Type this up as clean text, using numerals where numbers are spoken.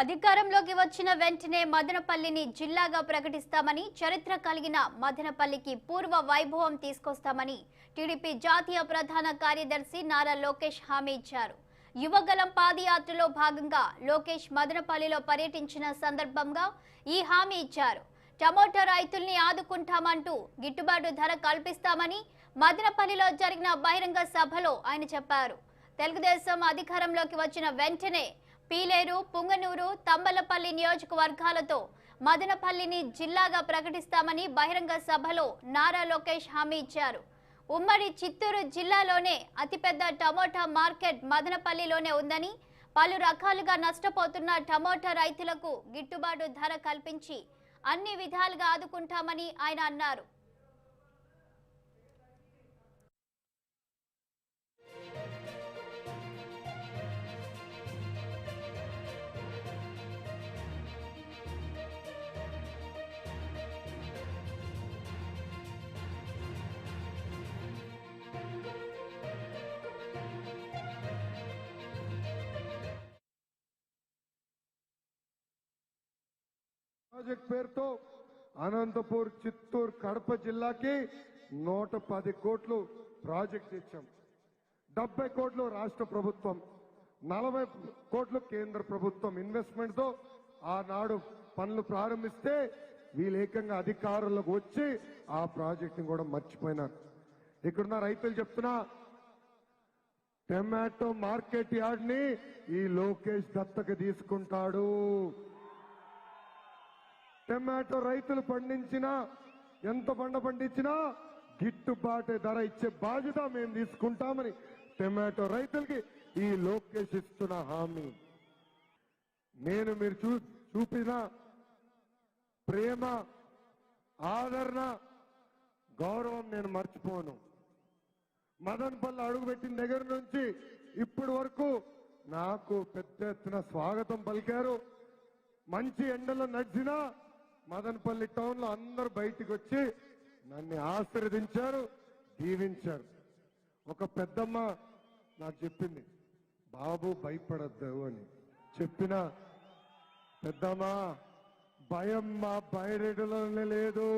అధికారంలోకి వచ్చిన వెంటనే మదనపల్లిని జిల్లాగా ప్రకటిస్తామని, చరిత్ర కలిగిన మదనపల్లికి పూర్వ వైభవం తీసుకొస్తామని టీడీపీ జాతీయ ప్రధాన కార్యదర్శి నారా లోకేష్ హామీ ఇచ్చారు. యువగలం పాదయాత్రలో భాగంగా లోకేష్ మదనపల్లిలో పర్యటించిన సందర్భంగా ఈ హామీ ఇచ్చారు. టమోటా రైతుల్ని ఆదుకుంటామంటూ గిట్టుబాటు ధర కల్పిస్తామని మదనపల్లిలో జరిగిన బహిరంగ సభలో ఆయన చెప్పారు. తెలుగుదేశం అధికారంలోకి వచ్చిన వెంటనే పీలేరు, పుంగనూరు, తంబలపల్లి నియోజకవర్గాలతో మదనపల్లిని జిల్లాగా ప్రకటిస్తామని బహిరంగ సభలో నారా లోకేష్ హామీ ఇచ్చారు. ఉమ్మడి చిత్తూరు జిల్లాలోనే అతిపెద్ద టమోటా మార్కెట్ మదనపల్లిలోనే ఉందని, పలు రకాలుగా నష్టపోతున్న టమోటా రైతులకు గిట్టుబాటు ధర కల్పించి అన్ని విధాలుగా ఆదుకుంటామని ఆయన అన్నారు. ప్రాజెక్ట్ పేరుతో అనంతపూర్, చిత్తూరు, కడప జిల్లాకి 110 కోట్లు ప్రాజెక్ట్ ఇచ్చాం. 70 కోట్లు రాష్ట్ర ప్రభుత్వం, 40 కోట్లు కేంద్ర ప్రభుత్వం ఇన్వెస్ట్మెంట్ తో ఆనాడు పనులు ప్రారంభిస్తే వీళ్ళు ఏకంగా అధికారులకు వచ్చి ఆ ప్రాజెక్ట్ ని కూడా మర్చిపోయినారు. ఇక్కడున్న రైతులు చెప్తున్నా, టమాటో మార్కెట్ యార్డ్ ని ఈ లోకేష్ దత్తకు తీసుకుంటాడు. టమాటో రైతులు పండించినా, ఎంత పంట పండించినా గిట్టుబాటు ధర ఇచ్చే బాధ్యత మేము తీసుకుంటామని టమాటో రైతులకి ఈ లోకేష్ ఇస్తున్న హామీ. నేను మీరు చూపిన ప్రేమ, ఆదరణ, గౌరవం నేను మర్చిపోను. మదనపల్లి అడుగుపెట్టిన దగ్గర నుంచి ఇప్పటి వరకు నాకు పెద్ద ఎత్తున స్వాగతం పలికారు. మంచి ఎండలో నడిచినా మదనపల్లి టౌన్ లో అందరూ బయటికి వచ్చి నన్ను ఆశీర్వదించారు, దీవించారు. ఒక పెద్దమ్మ నాకు చెప్పింది, బాబు భయపడద్దు అని చెప్పిన పెద్దమ్మ, భయం మా బయటలోనే లేదు.